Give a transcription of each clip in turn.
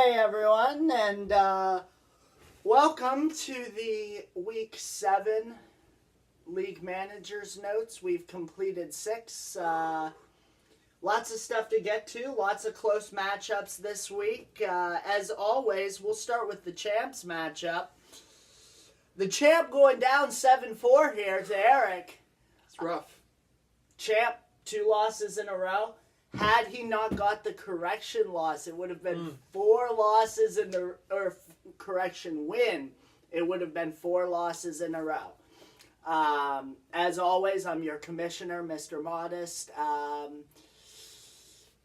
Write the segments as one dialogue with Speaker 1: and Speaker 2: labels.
Speaker 1: Hey everyone, and welcome to the Week 7 League Managers Notes. We've completed 6. Lots of stuff to get to, lots of close matchups this week. As always, we'll start with the Champs matchup. The Champ going down 7-4 here to Eric.
Speaker 2: It's rough.
Speaker 1: Champ, 2 losses in a row. Had he not got the correction loss, it would have been 4 losses in the correction win. It would have been 4 losses in a row. As always, I'm your commissioner, Mr. Modest.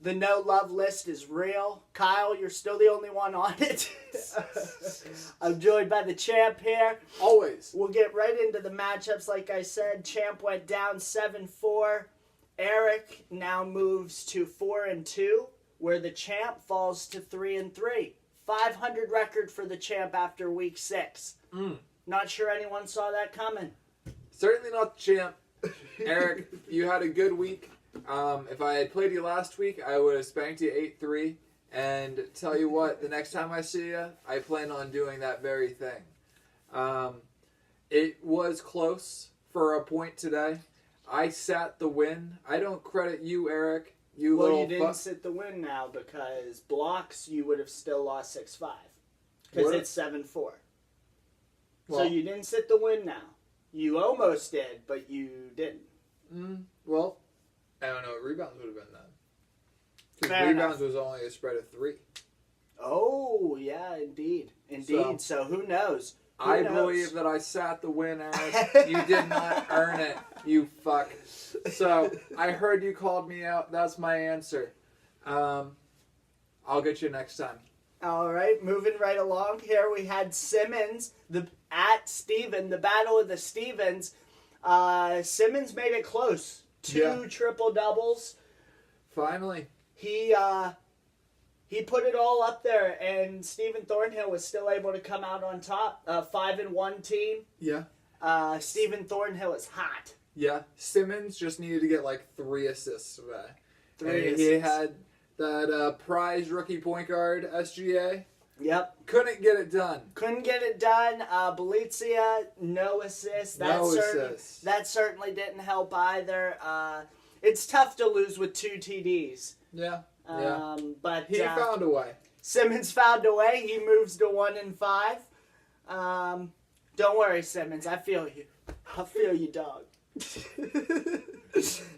Speaker 1: The no love list is real. Kyle, you're still the only one on it. I'm joined by the Champ here.
Speaker 2: Always.
Speaker 1: We'll get right into the matchups. Like I said, Champ went down 7-4. Eric now moves to 4-2, where the Champ falls to 3-3. 500 record for the Champ after week 6. Not sure anyone saw that coming.
Speaker 2: Certainly not the Champ. Eric, you had a good week. If I had played you last week, I would have spanked you 8-3. And tell you what, the next time I see you, I plan on doing that very thing. It was close for a point today. I sat the win. I don't credit you, Eric. You
Speaker 1: didn't sit the win now because blocks you would have still lost 6-5 because it's 7-4. So you didn't sit the win now. You almost did, but you didn't.
Speaker 2: Well, I don't know what rebounds would have been then. Because
Speaker 1: Fair
Speaker 2: rebounds
Speaker 1: enough.
Speaker 2: was only a spread of 3.
Speaker 1: Oh, yeah, indeed. So who knows?
Speaker 2: I believe that I sat the win, Eric. You did not earn it, you fuck. So, I heard you called me out. That's my answer. I'll get you next time.
Speaker 1: All right, moving right along here, we had Simmons at Steven, the battle of the Stevens. Simmons made it close. 2 triple doubles.
Speaker 2: Finally.
Speaker 1: He put it all up there, and Stephen Thornhill was still able to come out on top. 5-1 team.
Speaker 2: Yeah.
Speaker 1: Stephen Thornhill is hot.
Speaker 2: Yeah. Simmons just needed to get like 3 assists today.
Speaker 1: 3
Speaker 2: and
Speaker 1: assists.
Speaker 2: He had that prize rookie point guard, SGA.
Speaker 1: Yep.
Speaker 2: Couldn't get it done.
Speaker 1: Couldn't get it done. Belizia, no assist. That certainly didn't help either. It's tough to lose with 2 TDs.
Speaker 2: Yeah.
Speaker 1: But
Speaker 2: he found a way.
Speaker 1: Simmons found a way. He moves to 1-5. Don't worry, Simmons. I feel you. I feel you, dog.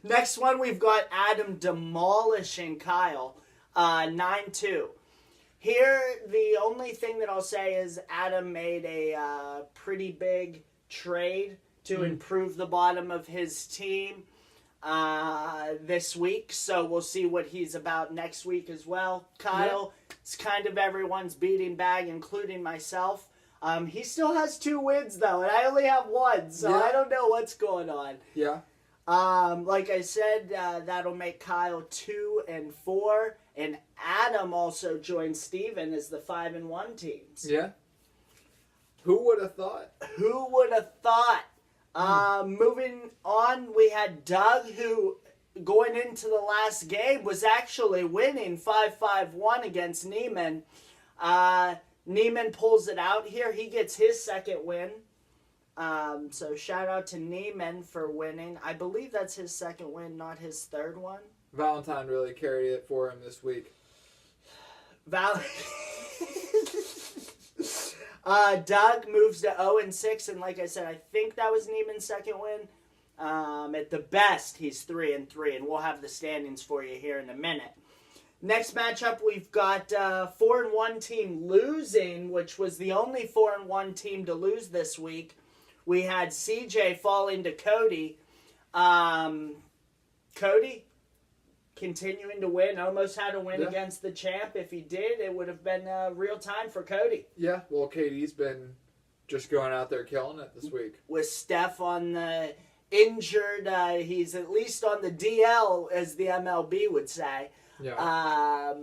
Speaker 1: Next one, we've got Adam demolishing Kyle. 9-2. Here, the only thing that I'll say is Adam made a pretty big trade to improve the bottom of his team this week, so we'll see what he's about next week as well. Kyle, it's kind of everyone's beating bag, including myself. He still has 2 wins, though, and I only have 1, so I don't know what's going on.
Speaker 2: Yeah.
Speaker 1: Like I said, that'll make Kyle 2-4, and Adam also joined Steven as the 5-1 teams.
Speaker 2: Yeah. Who would have thought?
Speaker 1: Who would have thought? Moving on, we had Doug, who going into the last game was actually winning 5-1 against Neiman. Neiman pulls it out here. He gets his second win. So shout out to Neiman for winning. I believe that's his second win, not his third one.
Speaker 2: Valentine really carried it for him this week.
Speaker 1: Doug moves to 0-6, and like I said, I think that was Neiman's second win. At the best, he's 3-3, and we'll have the standings for you here in a minute. Next matchup, we've got 4-1 team losing, which was the only 4-1 team to lose this week. We had CJ falling to Cody. Cody continuing to win. Almost had a win against the Champ. If he did, it would have been real time for Cody.
Speaker 2: Yeah, well, KD's been just going out there killing it this week.
Speaker 1: With Steph on the injured, he's at least on the DL, as the MLB would say.
Speaker 2: Yeah.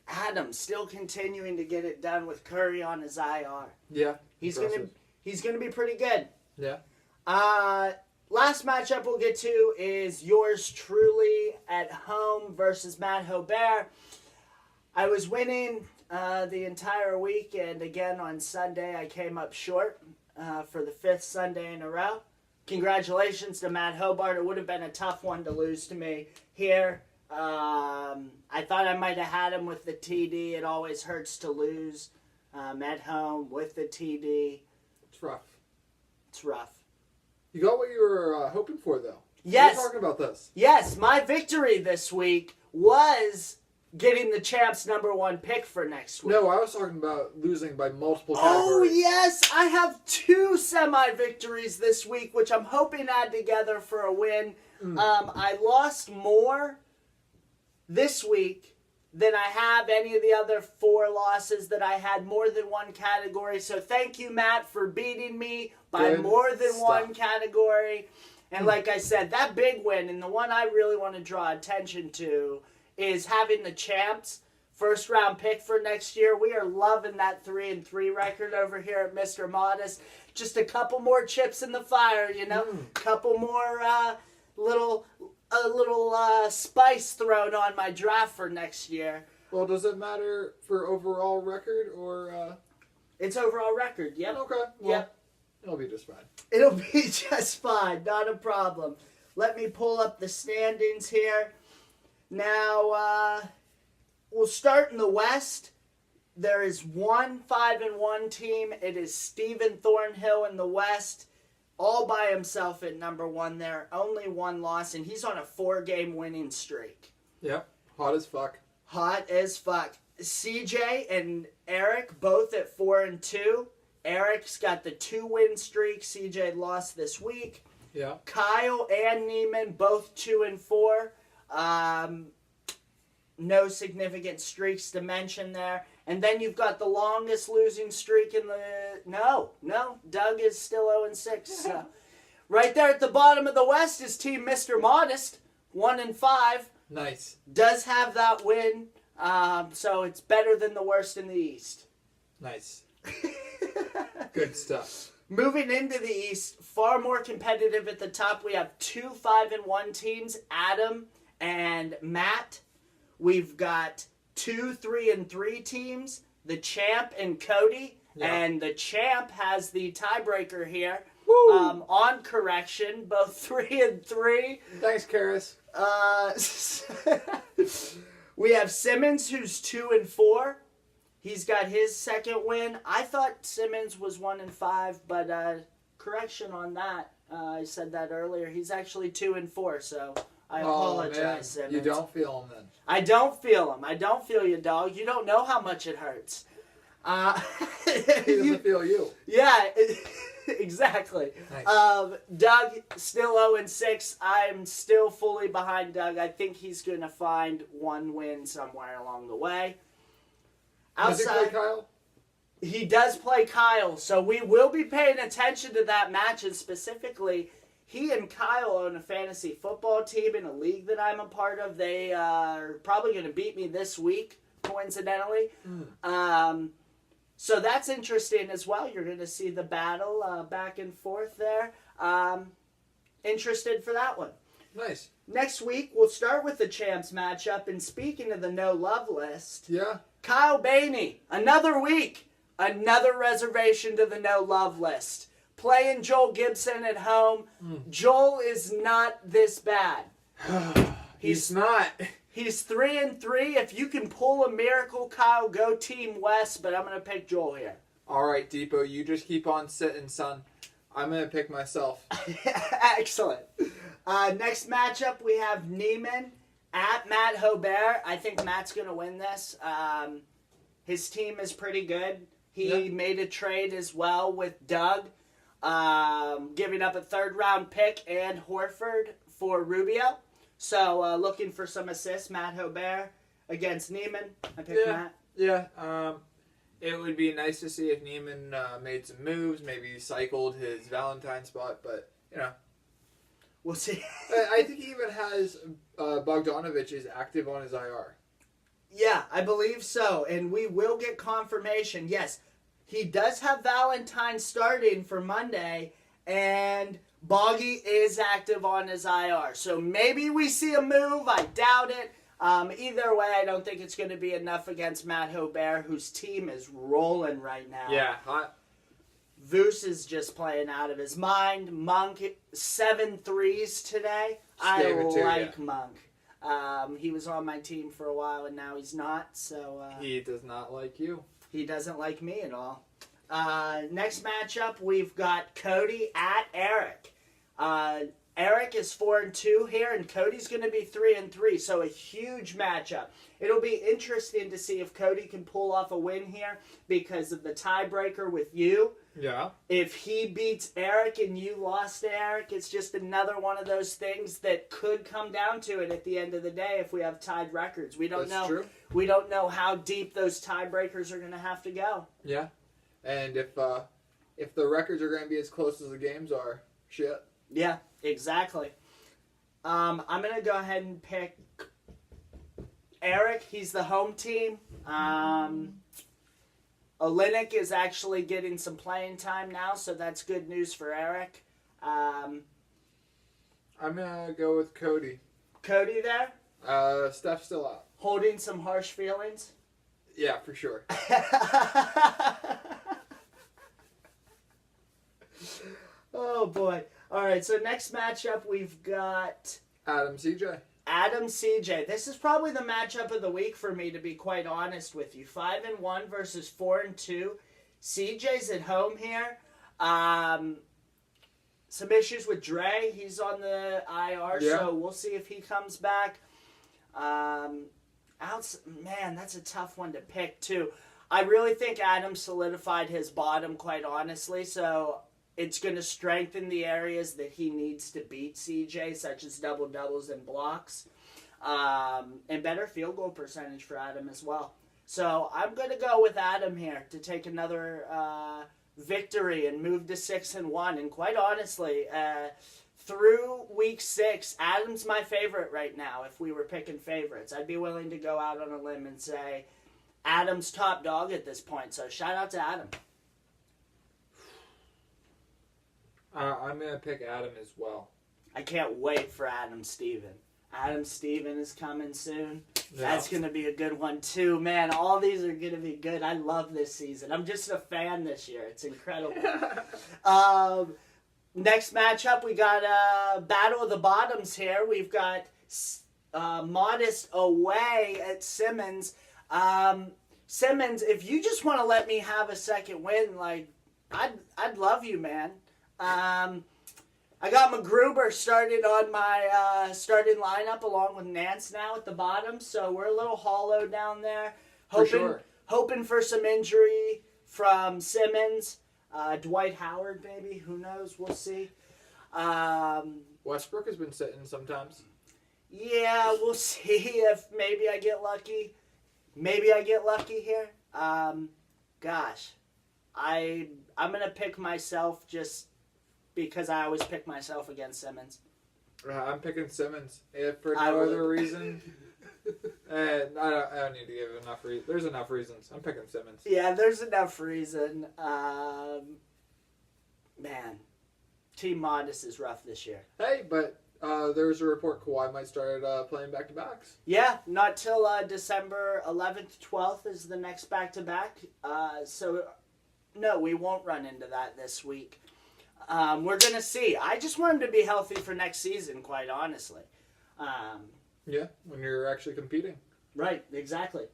Speaker 1: Adam still continuing to get it done with Curry on his IR.
Speaker 2: Yeah.
Speaker 1: He's gonna be pretty good.
Speaker 2: Yeah.
Speaker 1: Last matchup we'll get to is yours truly at home versus Matt Hobert. I was winning the entire week, and again on Sunday I came up short for the 5th Sunday in a row. Congratulations to Matt Hobart. It would have been a tough one to lose to me here. I thought I might have had him with the TD. It always hurts to lose at home with the TD.
Speaker 2: It's rough.
Speaker 1: It's rough.
Speaker 2: You got what you were hoping for, though.
Speaker 1: Yes.
Speaker 2: We're talking about this.
Speaker 1: Yes, my victory this week was getting the champs #1 pick for next week.
Speaker 2: No, I was talking about losing by multiple
Speaker 1: Oh,
Speaker 2: categories.
Speaker 1: yes. I have 2 semi-victories this week, which I'm hoping add together for a win. I lost more this week than I have any of the other 4 losses that I had more than one category. So thank you, Matt, for beating me by
Speaker 2: Good
Speaker 1: more than
Speaker 2: stuff.
Speaker 1: one category. And like I said, that big win, and the one I really want to draw attention to, is having the champs first round pick for next year. We are loving that 3-3 record over here at Mr. Modest. Just a couple more chips in the fire, you know, couple more little spice thrown on my draft for next year.
Speaker 2: Well, does it matter for overall record or?
Speaker 1: It's overall record. Yep.
Speaker 2: Okay. Well,
Speaker 1: Yep.
Speaker 2: it'll be just fine.
Speaker 1: It'll be just fine. Not a problem. Let me pull up the standings here. Now, we'll start in the West. There is one 5-1 team. It is Stephen Thornhill in the West, all by himself at #1 there. Only one loss, and he's on a 4-game winning streak.
Speaker 2: Yep. Hot as fuck.
Speaker 1: Hot as fuck. CJ and Eric both at 4-2. Eric's got the 2-win streak. CJ lost this week.
Speaker 2: Yeah.
Speaker 1: Kyle and Neiman both 2-4. No significant streaks to mention there. And then you've got the longest losing streak in the... No. Doug is still 0-6. So. Right there at the bottom of the West is Team Mr. Modest, 1-5.
Speaker 2: Nice.
Speaker 1: Does have that win. So it's better than the worst in the East.
Speaker 2: Nice. Good stuff.
Speaker 1: Moving into the East, far more competitive at the top. We have 2 5-1 teams, Adam and Matt. We've got 2 3-3 teams, the champ and Cody.
Speaker 2: Yeah.
Speaker 1: And the champ has the tiebreaker here.
Speaker 2: Woo!
Speaker 1: On correction, both 3-3.
Speaker 2: Thanks, Karis.
Speaker 1: We have Simmons, who's 2-4. He's got his second win. I thought Simmons was 1-5, but correction on that. I said that earlier. He's actually 2-4, so I apologize,
Speaker 2: man.
Speaker 1: Simmons.
Speaker 2: You don't feel him then.
Speaker 1: I don't feel him. I don't feel you, dog. You don't know how much it hurts.
Speaker 2: He doesn't feel you.
Speaker 1: Yeah, exactly.
Speaker 2: Nice.
Speaker 1: Doug, still 0-6. I'm still fully behind Doug. I think he's going to find one win somewhere along the way.
Speaker 2: Does he play Kyle?
Speaker 1: He does play Kyle, so we will be paying attention to that match, and specifically, he and Kyle own a fantasy football team in a league that I'm a part of. They are probably going to beat me this week, coincidentally. So that's interesting as well. You're going to see the battle back and forth there. Interested for that one.
Speaker 2: Nice.
Speaker 1: Next week, we'll start with the champs matchup, and speaking of the no-love list...
Speaker 2: Yeah.
Speaker 1: Kyle Bainey, another week, another reservation to the no-love list. Playing Joel Gibson at home. Joel is not this bad.
Speaker 2: He's not.
Speaker 1: He's 3-3. If you can pull a miracle, Kyle, go Team West, but I'm going to pick Joel here.
Speaker 2: All right, Depot, you just keep on sitting, son. I'm going to pick myself.
Speaker 1: Excellent. Next matchup, we have Neiman at Matt Hobert. I think Matt's going to win this. His team is pretty good. He made a trade as well with Doug, giving up a 3rd-round pick and Horford for Rubio. So looking for some assists. Matt Hobert against Neiman. I picked Matt.
Speaker 2: Yeah. It would be nice to see if Neiman made some moves, maybe cycled his Valentine spot, but, you know.
Speaker 1: We'll see.
Speaker 2: I think he even has Bogdanovich is active on his IR.
Speaker 1: Yeah, I believe so. And we will get confirmation. Yes, he does have Valentine starting for Monday, and Boggy is active on his IR. So maybe we see a move. I doubt it. Either way, I don't think it's going to be enough against Matt Hobert, whose team is rolling right now.
Speaker 2: Yeah, hot.
Speaker 1: Voos is just playing out of his mind. Monk, 7 threes today. I
Speaker 2: gave it to
Speaker 1: like
Speaker 2: ya.
Speaker 1: Monk. He was on my team for a while, and now he's not. So
Speaker 2: He does not like you.
Speaker 1: he doesn't like me at all. Next matchup, we've got Cody at Eric. Eric is 4-2 here, and Cody's going to be 3-3. So a huge matchup. It'll be interesting to see if Cody can pull off a win here because of the tiebreaker with you.
Speaker 2: Yeah.
Speaker 1: If he beats Eric and you lost to Eric, it's just another one of those things that could come down to it at the end of the day if we have tied records. We don't
Speaker 2: That's
Speaker 1: know.
Speaker 2: true.
Speaker 1: We don't know how deep those tiebreakers are going to have to go.
Speaker 2: Yeah. And if the records are going to be as close as the games are, shit.
Speaker 1: Yeah, exactly. I'm going to go ahead and pick Eric. He's the home team. Olenek is actually getting some playing time now, so that's good news for Eric.
Speaker 2: I'm going to go with Cody.
Speaker 1: Cody there,
Speaker 2: Steph's still out.
Speaker 1: holding some harsh feelings.
Speaker 2: Yeah, for sure.
Speaker 1: Oh, boy. All right, so next matchup, we've got
Speaker 2: Adam CJ.
Speaker 1: Adam CJ. This is probably the matchup of the week for me, to be quite honest with you. 5-1 versus 4-2. CJ's at home here. Some issues with Dre. He's on the IR,
Speaker 2: Yeah.
Speaker 1: so we'll see if he comes back. Man, that's a tough one to pick, too. I really think Adam solidified his bottom, quite honestly, so it's going to strengthen the areas that he needs to beat CJ, such as double-doubles and blocks, and better field goal percentage for Adam as well. So I'm going to go with Adam here to take another victory and move to 6-1. And quite honestly, through week 6, Adam's my favorite right now. If we were picking favorites, I'd be willing to go out on a limb and say Adam's top dog at this point. So shout out to Adam.
Speaker 2: I'm going to pick Adam as well.
Speaker 1: I can't wait for Adam Steven. Adam Steven is coming soon.
Speaker 2: Yeah.
Speaker 1: That's going to be a good one, too. Man, all these are going to be good. I love this season. I'm just a fan this year. It's incredible. Next matchup, we got Battle of the Bottoms here. We've got Modest away at Simmons. Simmons, if you just want to let me have a second win, like, I'd love you, man. I got McGruber started on my starting lineup along with Nance now at the bottom, so we're a little hollow down there. Hoping for some injury from Simmons. Dwight Howard, maybe. Who knows? We'll see.
Speaker 2: Westbrook has been sitting sometimes.
Speaker 1: Yeah, we'll see if maybe I get lucky. Maybe I get lucky here. Gosh. I'm going to pick myself just because I always pick myself against Simmons.
Speaker 2: I'm picking Simmons. If for no other reason. I don't need to give enough reasons. There's enough reasons. I'm picking Simmons.
Speaker 1: Yeah, there's enough reason. Man, Team Modest is rough this year.
Speaker 2: Hey, but there's a report Kawhi might start playing back-to-backs.
Speaker 1: Yeah, not till December 11th, 12th is the next back-to-back. So, no, we won't run into that this week. We're going to see. I just want him to be healthy for next season, quite honestly.
Speaker 2: Yeah, when you're actually competing.
Speaker 1: Right, exactly.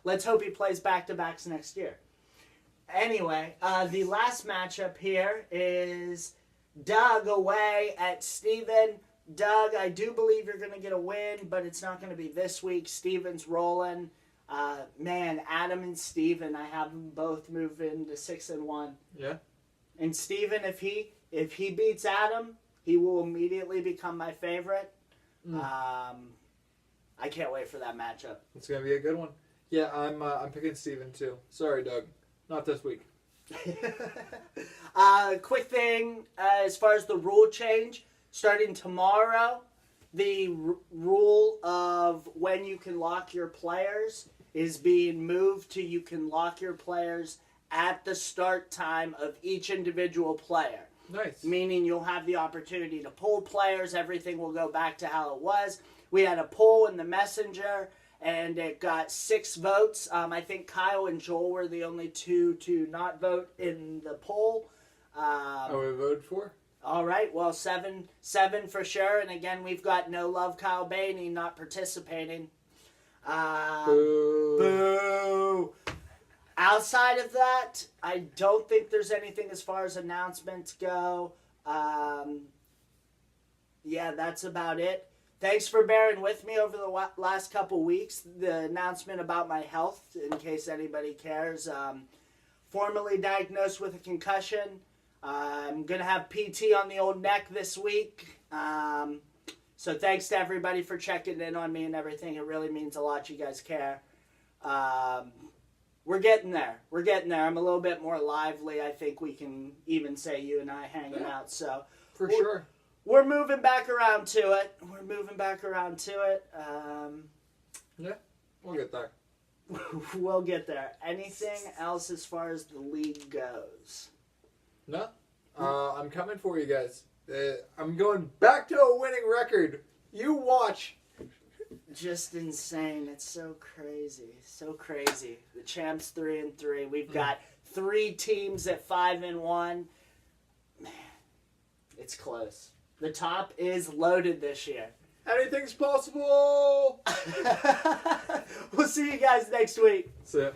Speaker 1: Let's hope he plays back-to-backs next year. Anyway, the last matchup here is Doug away at Steven. Doug, I do believe you're going to get a win, but it's not going to be this week. Steven's rolling. Man, Adam and Steven, I have them both moving to 6-1.
Speaker 2: Yeah.
Speaker 1: And Steven, if he beats Adam, he will immediately become my favorite. I can't wait for that matchup.
Speaker 2: It's gonna be a good one. Yeah, I'm picking Steven too. Sorry, Doug, not this week.
Speaker 1: Quick thing, as far as the rule change, starting tomorrow, the rule of when you can lock your players is being moved to you can lock your players at the start time of each individual player.
Speaker 2: Nice.
Speaker 1: Meaning you'll have the opportunity to pull players. Everything will go back to how it was. We had a poll in the messenger, and it got 6 votes. I think Kyle and Joel were the only two to not vote in the poll.
Speaker 2: We voted for?
Speaker 1: All right, well, seven for sure. And again, we've got no love Kyle Bainey not participating.
Speaker 2: Boo.
Speaker 1: Boo. Outside of that, I don't think there's anything as far as announcements go. Yeah, that's about it. Thanks for bearing with me over the last couple weeks. The announcement about my health, in case anybody cares. Formally diagnosed with a concussion. I'm going to have PT on the old neck this week. So thanks to everybody for checking in on me and everything. It really means a lot. You guys care. We're getting there. We're getting there. I'm a little bit more lively. I think we can even say you and I hanging out. So
Speaker 2: For sure.
Speaker 1: we're moving back around to it.
Speaker 2: Yeah, we'll get there.
Speaker 1: We'll get there. Anything else as far as the league goes?
Speaker 2: No. I'm coming for you guys. I'm going back to a winning record. You watch.
Speaker 1: Just insane. It's so crazy. So crazy. The champs 3-3. We've got 3 teams at 5-1. Man, it's close. The top is loaded this year.
Speaker 2: Anything's possible.
Speaker 1: We'll see you guys next week.
Speaker 2: See ya.